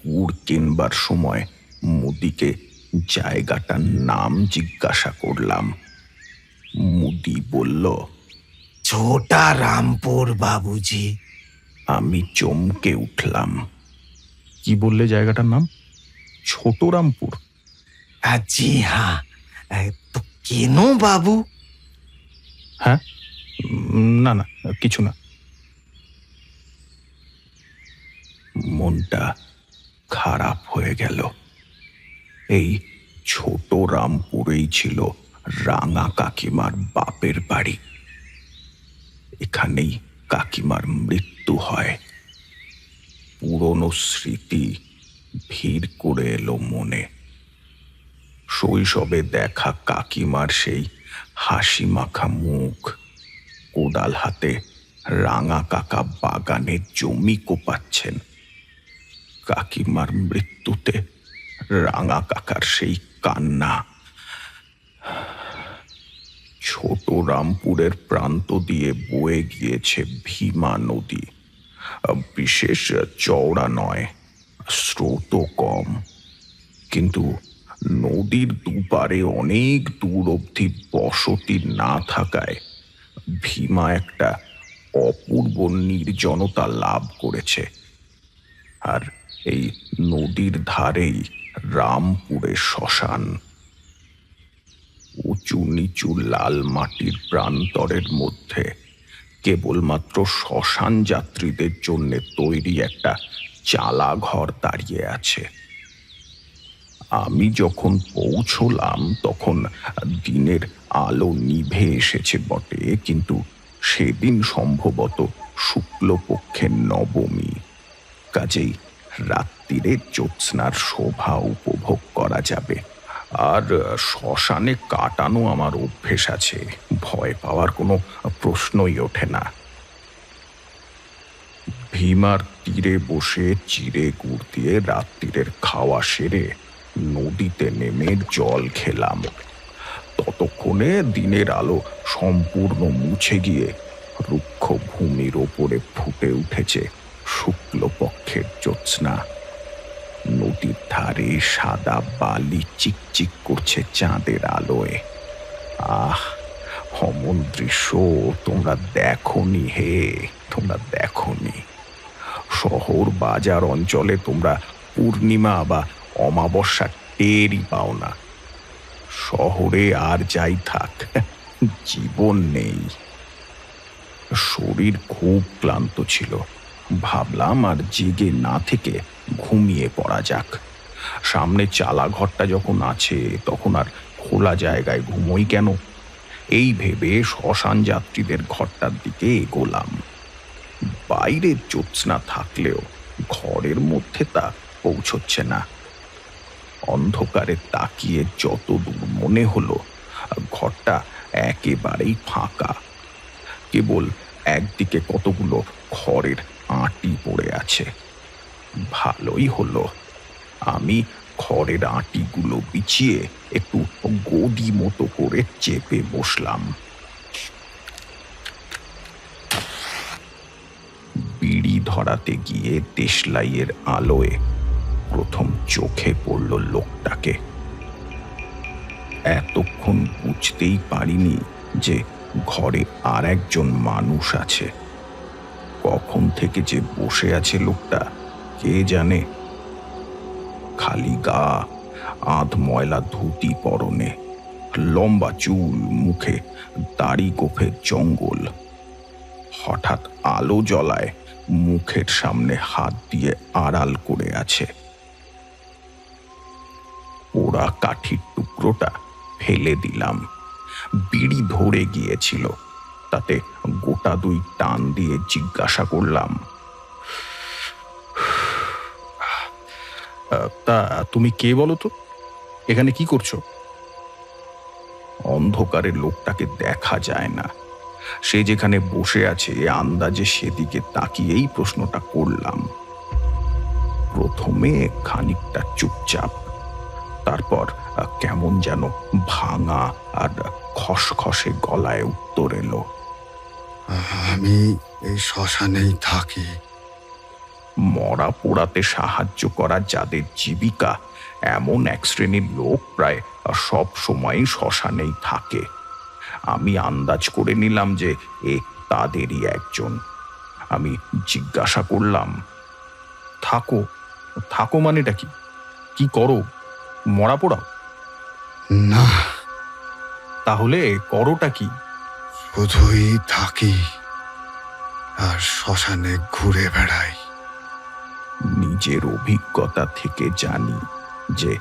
[SPEAKER 1] গুড় কিনবার সময় মুদিকে জায়গাটার নাম জিজ্ঞাসা করলাম। মুদি বলল,
[SPEAKER 9] ছোটা রামপুর বাবুজি।
[SPEAKER 1] আমি চমকে উঠলাম। কি বললে জায়গাটার নাম? ছোট রামপুর?
[SPEAKER 9] জি হ্যাঁ, তো কেন বাবু?
[SPEAKER 1] হ্যাঁ, না না, কিছু না। মনটা খারাপ হয়ে গেল। এই ছোট রামপুরেই ছিল রাঙা কাকিমার বাপের বাড়ি। এখানেই কাকিমার মৃত্যু হয়। পুরনো স্মৃতি ভিড় করে এলো মনে। শৈশবে দেখা কাকিমার সেই হাসি মাখা মুখ, কোদাল হাতে রাঙা কাকা বাগানে জমি কোপাচ্ছেন। কাকিমার মৃত্যুতে রাঙা কাকার সেই কান্না। ছোট রামপুরের প্রান্ত দিয়ে বয়ে গিয়েছে ভীমা নদী। বিশেষ চওড়া নয়, স্রোতও কম, কিন্তু নদীর দুপারে অনেক দূর অবধি বসতি না থাকায় ভীমা একটা অপূর্ব নির্জনতা লাভ করেছে। আর এই নদীর ধারেই রামপুরের শ্মশান। উঁচু নিচু লাল মাটির প্রান্তরের মধ্যে কেবলমাত্র শ্মশান যাত্রীদের জন্য তৈরি একটা চালা ঘর দাঁড়িয়ে আছে। আমি যখন পৌঁছলাম তখন দিনের আলো নিভে এসেছে বটে, কিন্তু সেদিন সম্ভবত শুক্লপক্ষের নবমী, কাজেই রাত্রিরে জ্যোৎস্নার শোভা উপভোগ করা যাবে। আর শ্মশানে কাটানো আমার অভ্যেস আছে, ভয় পাওয়ার কোনো প্রশ্নই ওঠে না। ভীমার তীরে বসে চিড়ে গুড় দিয়ে রাত্রিরের খাওয়া সেরে নদীতে নেমে জল খেলাম। ততক্ষণে দিনের আলো সম্পূর্ণ মুছে গিয়ে রুক্ষ ভূমির ওপরে ফুটে উঠেছে শুক্লপক্ষের জ্যোৎস্না। নদীর ধারে সাদা বালি চিকচিক করছে চাঁদের আলোয়। আহ, অমন দৃশ্য তোমরা দেখোনি হে, তোমরা দেখোনি। শহর বাজার অঞ্চলে তোমরা পূর্ণিমা বা অমাবস্যা টেরই পাও না। শহরে আর যাই থাক, জীবন নেই। শরীর খুব ক্লান্ত ছিল, ভাবলাম আর জেগে না থেকে ঘুমিয়ে পড়া যাক। সামনে চালা ঘরটা যখন আছে তখন আর খোলা জায়গায় ঘুমোই কেন, এই ভেবে শ্মশান যাত্রীদের ঘরটার দিকে এগোলাম। বাইরে জ্যোৎস্না থাকলেও ঘরের মধ্যে তা পৌঁছচ্ছে না। অন্ধকারে তাকিয়ে যতদূর মনে হলো ঘরটা একেবারেই ফাঁকা। কেবল একদিকে কতগুলো খড়ের আঁটি পড়ে আছে। ভালোই হলো, আমি খড়ের আঁটিগুলো বিছিয়ে একটু গদি মতো করে চেপে বসলাম। বিড়ি ধরাতে গিয়ে দেশলাইয়ের আলোয় প্রথম চোখে পড়ল লোকটাকে। এতক্ষণ বুঝতেই পারিনি যে ঘরে আর একজন মানুষ আছে। কখন থেকে যে বসে আছে লোকটা কে জানে। খালি গা, আধ ময়লা ধুতি পরনে, লম্বা চুল, মুখে দাড়ি গোফের জঙ্গল। হঠাৎ আলো জ্বলায় মুখের সামনে হাত দিয়ে আড়াল করে আছে। পোড়া কাঠির টুকরোটা ফেলে দিলাম। বিড়ি ধরে গিয়েছিল, তাতে গোটা দুই টান দিয়ে জিজ্ঞাসা করলাম, তা তুমি কে বলো তো, এখানে কি করছো? অন্ধকারে লোকটাকে দেখা যায় না। সে যেখানে বসে আছে আন্দাজে সেদিকে তাকিয়েই প্রশ্নটা করলাম। প্রথমে খানিকটা চুপচাপ, তারপর কেমন যেন ভাঙা আর খসখসে গলায় উত্তর এলো,
[SPEAKER 10] আমি এই শ্মশানেই থাকি।
[SPEAKER 1] মরা পোড়াতে সাহায্য করা যাদের জীবিকা, এমন এক শ্রেণীর লোক প্রায় সব সময় শ্মশানেই থাকে। আমি আন্দাজ করে নিলাম যে এ তাদেরই একজন। আমি জিজ্ঞাসা করলাম, থাকো? থাকো মানেটা কি? কি করো? মরা পোড়াও?
[SPEAKER 10] না।
[SPEAKER 1] তাহলে করোটা কি?
[SPEAKER 10] শুধুই থাকি আর শ্মশানে ঘুরে বেড়াই।
[SPEAKER 1] নিজের অভিজ্ঞতা থেকে জানি যে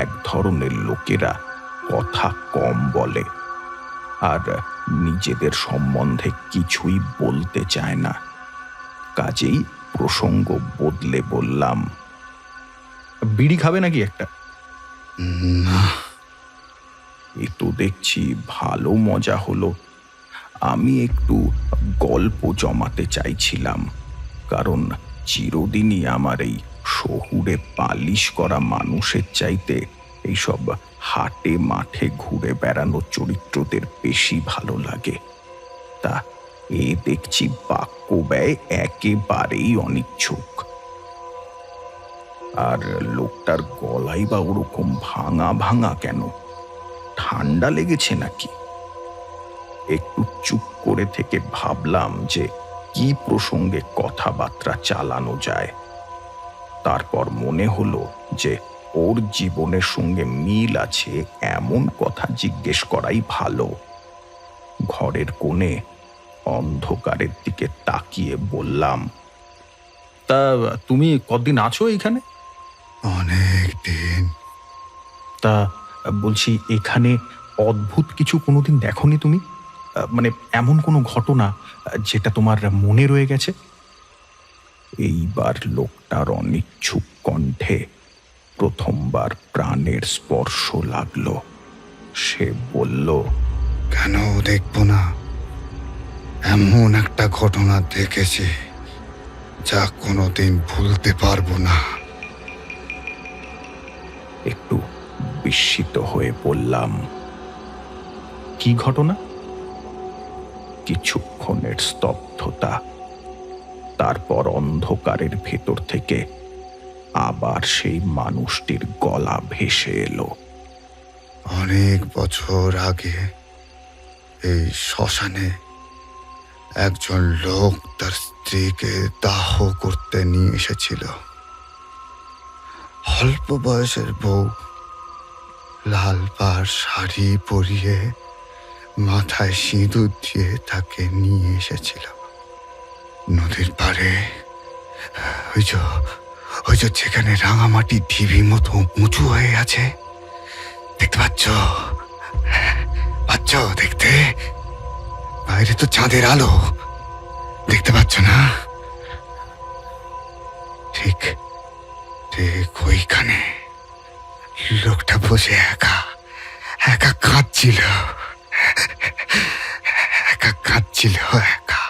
[SPEAKER 1] এক ধরনের লোকেরা কথা কম বলে আর নিজেদের সম্বন্ধে কিছুই বলতে চায় না। কাজেই প্রসঙ্গ বদলে বললাম, বিড়ি খাবে নাকি একটা?
[SPEAKER 10] না।
[SPEAKER 1] এ তো দেখছি ভালো মজা হলো। আমি একটু গল্প জমাতে চাইছিলাম, কারণ চিরদিনই আমার এই শহুরে পালিশ করা মানুষের চাইতে এইসব হাটে মাঠে ঘুরে বেড়ানো চরিত্রদের বেশি ভালো লাগে। তা এ দেখছি বাক্য ব্যয় একেবারেই অনিচ্ছুক। আর লোকটার গলাই বা ওরকম ভাঙা ভাঙা কেন? ঠান্ডা লেগেছে নাকি? একটু চুপ করে থেকে ভাবলাম যে কি প্রসঙ্গে কথাবার্তা চালানো যায়। তারপর মনে হলো যে ওর জীবনের সঙ্গে মিল আছে এমন কথা জিজ্ঞেস করাই ভালো। ঘরের কোণে অন্ধকারের দিকে তাকিয়ে বললাম, তা তুমি কতদিন আছো এইখানে?
[SPEAKER 10] অনেক দিন।
[SPEAKER 1] তা বলছি, এখানে অদ্ভুত কিছু কোনোদিন দেখোনি তুমি? মানে এমন কোনো ঘটনা যেটা তোমার মনে রয়ে গেছে? এইবার লোকটার অনিচ্ছুক কণ্ঠে প্রথমবার প্রাণের স্পর্শ লাগলো। সে বলল,
[SPEAKER 10] কেন দেখবো না? এমন একটা ঘটনা দেখেছি যা কোনোদিন ভুলতে পারবো না।
[SPEAKER 1] একটু বিস্মিত হয়ে বললাম, কি ঘটনা? কিছুক্ষণের স্তব্ধতা, তারপর অন্ধকারের ভেতর থেকে আবার সেই মানুষটির গলা ভেসে এলো।
[SPEAKER 10] অনেক বছর আগে এই শ্মশানে একজন লোক তার স্ত্রীকে দাহ করতে নিয়ে এসেছিল। অল্প বয়সের বউ, লাল পাড় শাড়ি পরিয়ে মাথায় সিঁদুর দিয়ে তাকে নিয়ে এসেছিল নদীর পাড়ে। ওই যে যেখানে রাঙামাটি ঢিবি মতো উঁচু হয়ে আছে, দেখতে পাচ্ছ? দেখতে? বাইরে তো চাঁদের আলো, দেখতে পাচ্ছ না? ঠিক ঠিক ওইখানে লোকটা বসে একা একা কাঁদছিল। একা।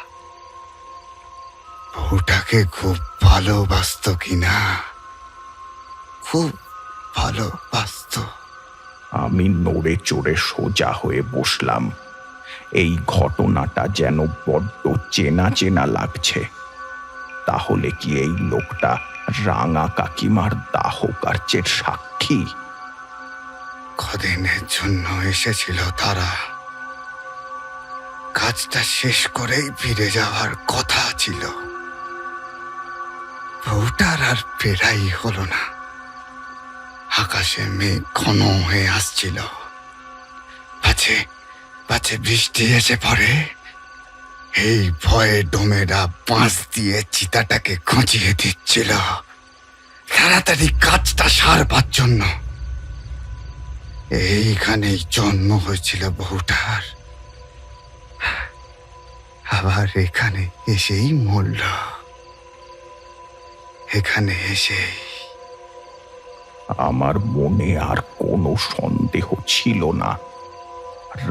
[SPEAKER 10] ওটাকে খুব ভালোবাসতো কিনা, খুব ভালোবাসতো।
[SPEAKER 1] আমি নড়ে চড়ে সোজা হয়ে বসলাম। এই ঘটনাটা যেন বড্ড চেনা চেনা লাগছে। তাহলে কি এই লোকটা রাঙা কাকিমার দাহ কার্যের সাক্ষী?
[SPEAKER 10] কদিনের জন্য এসেছিল তারা। কাজটা শেষ করেই ফিরে যাওয়ার কথা ছিল। বউটার আর ফেরাই হলো না। আকাশে মেঘ ঘন হয়ে আসছিল। পাছে বৃষ্টি এসে পড়ে। এই ভয়ে ডোমেরা বাঁশ দিয়ে চিতাটাকে খুঁচিয়ে দিচ্ছিল তাড়াতাড়ি কাজটা সারবার জন্য। এইখানেই জন্ম হয়েছিল বউটার, আবার এখানে এসেই মরল। এখানে এসেই।
[SPEAKER 1] আমার মনে আর কোনো সন্দেহ ছিল না।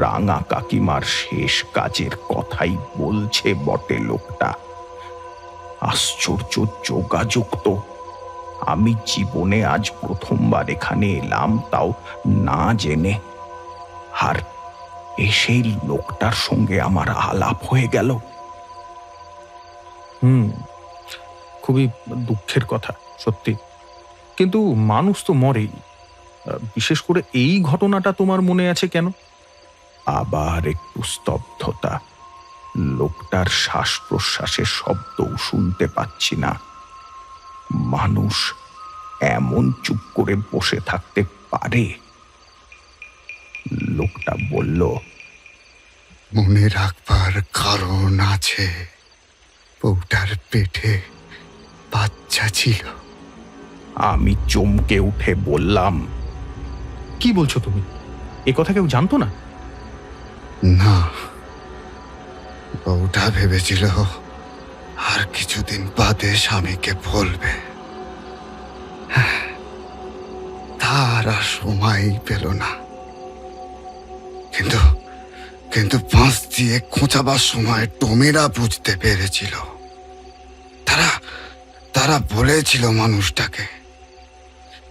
[SPEAKER 1] রাঙা কাকিমার শেষ কাজের কথাই বলছে বটে লোকটা। আশ্চর্য যোগাযোগ তো! আমি জীবনে আজ প্রথমবার এখানে এলাম, তাও না জেনে। আর এসেই লোকটার সঙ্গে আমার আলাপ হয়ে গেল। খুবই দুঃখের কথা সত্যি, কিন্তু মানুষ তো মরেই। বিশেষ করে এই ঘটনাটা তোমার মনে আছে কেন? আবার একটু স্তব্ধতা। লোকটার শ্বাস প্রশ্বাসের শব্দও শুনতে পাচ্ছি না। মানুষ এমন চুপ করে বসে থাকতে পারে? লোকটা বলল,
[SPEAKER 10] মনে রাখবার কারণ আছে। বউটার পেটে বাচ্চা ছিল।
[SPEAKER 1] আমি চমকে উঠে বললাম, কি বলছো তুমি? এ কথা কেউ জানতো না?
[SPEAKER 10] না, বউটা ভেবেছিল আর কিছুদিন বাদে স্বামীকে বলবে। তার আর সময় পেল না। কিন্তু বাঁশ দিয়ে খোঁচাবার সময় টমেরা বুঝতে পেরেছিল। তারা বলেছিল মানুষটাকে,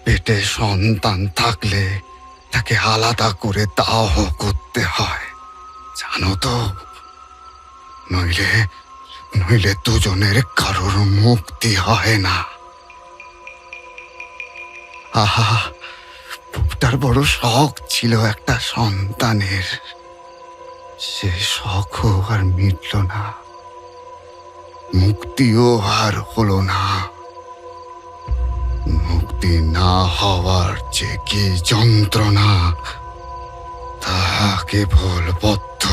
[SPEAKER 10] পেটে সন্তান থাকলে তাকে আলাদা করে দাহ করতে হয়, জানো তো? নইলে দুজনের কারোর মুক্তি হয় না। আহা, বুকটার বড় শখ ছিল একটা সন্তানের। সে শখও আর মিটল না, মুক্তিও আর হলো না। মুক্তি না হওয়ার যে কি যন্ত্রণা, তাহা কেবল বদ্ধ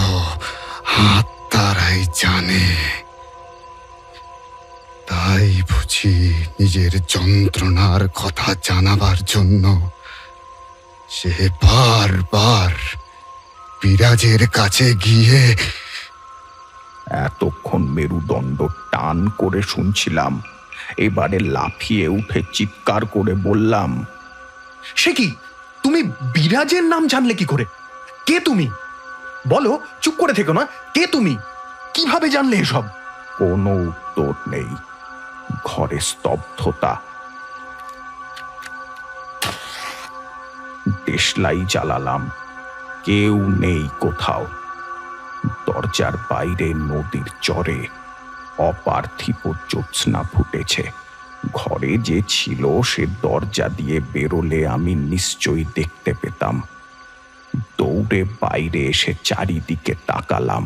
[SPEAKER 10] আত্মারাই জানে। তাই বুঝি নিজের যন্ত্রণার কথা জানাবার জন্য সে বারবার বিরাজের কাছে গিয়ে
[SPEAKER 1] এতক্ষণ মেরুদণ্ড টান করে শুনছিলাম, এবারে লাফিয়ে উঠে চিৎকার করে বললাম, সে কি, তুমি বিরাজের নাম জানলে কি করে? কে তুমি? বলো, চুপ করে থেকো না। কে তুমি? কিভাবে জানলে এসব? কোনো উত্তর নেই, ঘরে স্তব্ধতা। দেশলাই জ্বালালাম, কেউ নেই কোথাও। দরজার বাইরে নদীর চরে অপার্থিব জ্যোৎস্না ফুটেছে। ঘরে যে ছিল সে দরজা দিয়ে বেরোলে আমি নিশ্চয়ই দেখতে পেতাম। দৌড়ে বাইরে এসে চারিদিকে তাকালাম।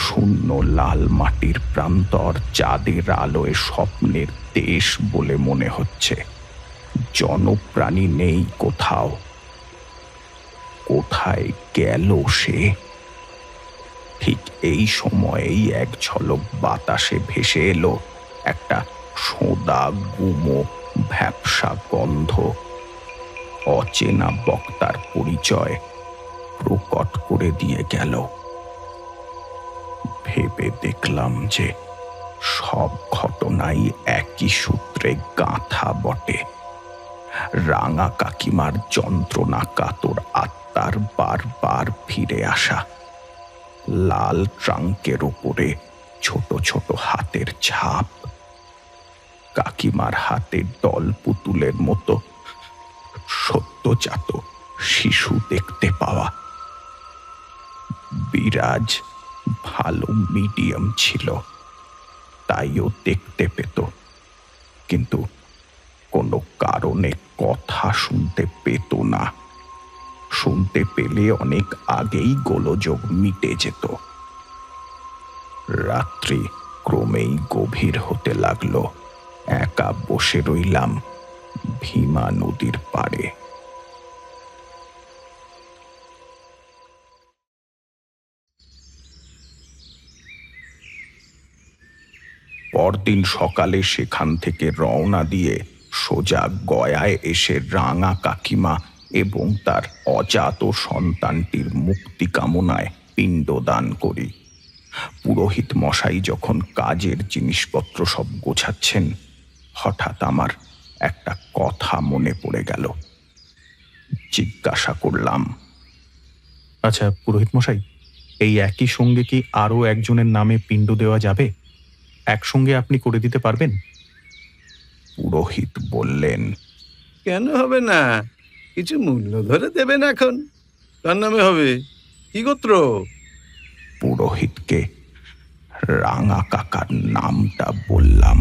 [SPEAKER 1] শূন্য লাল মাটির প্রান্তর চাঁদের আলোয় স্বপ্নের দেশ বলে মনে হচ্ছে। জনপ্রাণী নেই কোথাও। কোথায় গেল সে? ঠিক এই সময়েই এক ঝলক বাতাসে ভেসে এলো একটা সোঁদা গুমো ভ্যাপসা গন্ধ। অচেনা বক্তার পরিচয় প্রকট করে দিয়ে গেল। ভেবে দেখলাম যে সব ঘটনাই একই সূত্রে গাঁথা বটে। রাঙা কাকিমার যন্ত্রণা কাতর আত্মার বারবার ফিরে আসা, লাল ট্রাঙ্কের উপরে ছোট ছোট হাতের ছাপ, কাকিমার হাতে ডল পুতুলের মতো সদ্যজাত শিশু দেখতে পাওয়া। বিরাজ ভালো মিডিয়াম ছিল, তাইও দেখতে পেত, কিন্তু কোনো কারণে কথা শুনতে পেত না। শুনতে পেলে অনেক আগেই গোলযোগ মিটে যেত। রাত্রি ক্রমেই গভীর হতে লাগলো। একা বসে রইলাম ভীমা নদীর পাড়ে। পরদিন সকালে সেখান থেকে রওনা দিয়ে সোজা গয়ায় এসে রাঙা কাকিমা এবং তার অজাত সন্তানটির মুক্তি কামনায় পিণ্ডদান করি। পুরোহিত মশাই যখন কাজের জিনিসপত্র সব গোছাচ্ছেন, হঠাৎ আমার একটা কথা মনে পড়ে গেল। জিজ্ঞাসা করলাম, আচ্ছা পুরোহিত মশাই, এই একই সঙ্গে কি আরো একজনের নামে পিণ্ড দেওয়া যাবে? একসঙ্গে আপনি করে দিতে পারবেন? পুরোহিত বললেন,
[SPEAKER 4] কেন হবে না? কিছু মূল্য ধরে দেবেন। এখন কার নামে হবে? কি গোত্র?
[SPEAKER 1] পুরোহিতকে রাঙা কাকার নামটা বললাম।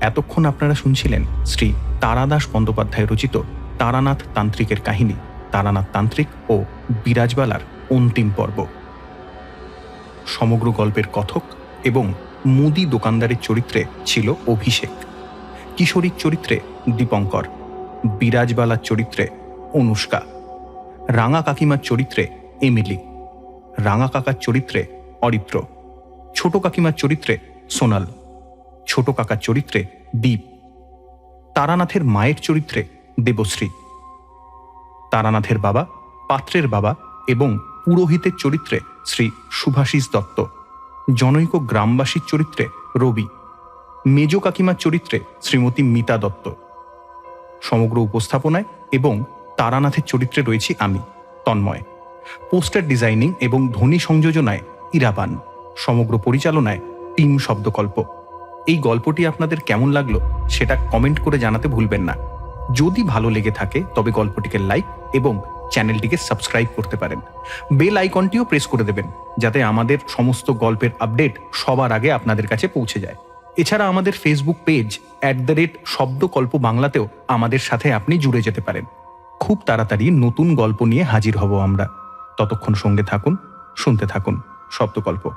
[SPEAKER 1] এতক্ষণ আপনারা শুনছিলেন শ্রী তারাদাস বন্দ্যোপাধ্যায় রচিত তারানাথ তান্ত্রিকের কাহিনী, তারানাথ তান্ত্রিক ও বিরাজবালার অন্তিম পর্ব। সমগ্র গল্পের কথক এবং মুদি দোকানদারের চরিত্রে ছিল অভিষেক, কিশোরীর চরিত্রে দীপঙ্কর, বিরাজবালার চরিত্রে অনুষ্কা, রাঙা কাকিমার চরিত্রে এমিলি, রাঙা কাকার চরিত্রে অরিত্র, ছোট কাকিমার চরিত্রে সোনাল, ছোট কাকার চরিত্রে দীপ, তারানাথের মায়ের চরিত্রে দেবশ্রী, তারানাথের বাবা, পাত্রের বাবা এবং পুরোহিতের চরিত্রে শ্রী সুভাষিস দত্ত, জনৈক গ্রামবাসীর চরিত্রে রবি, মেজ কাকিমার চরিত্রে শ্রীমতী মিতা দত্ত। সমগ্র উপস্থাপনায় এবং তারানাথের চরিত্রে রয়েছি আমি, তন্ময়। পোস্টার ডিজাইনিং এবং ধ্বনি সংযোজনায় ইরাবান। সমগ্র পরিচালনায় টিম শব্দকল্প। এই গল্পটি আপনাদের কেমন লাগলো সেটা কমেন্ট করে জানাতে ভুলবেন না। যদি ভালো লেগে থাকে তবে গল্পটিকে লাইক এবং চ্যানেলটিকে সাবস্ক্রাইব করতে পারেন। বেল আইকনটিও প্রেস করে দেবেন যাতে আমাদের সমস্ত গল্পের আপডেট সবার আগে আপনাদের কাছে পৌঁছে যায়। এছাড়া আমাদের ফেসবুক পেজ @শব্দকল্প বাংলাতেও আমাদের সাথে আপনি জুড়ে যেতে পারেন। খুব তাড়াতাড়ি নতুন গল্প নিয়ে হাজির হব আমরা। ততক্ষণ সঙ্গে থাকুন, শুনতে থাকুন শব্দকল্প।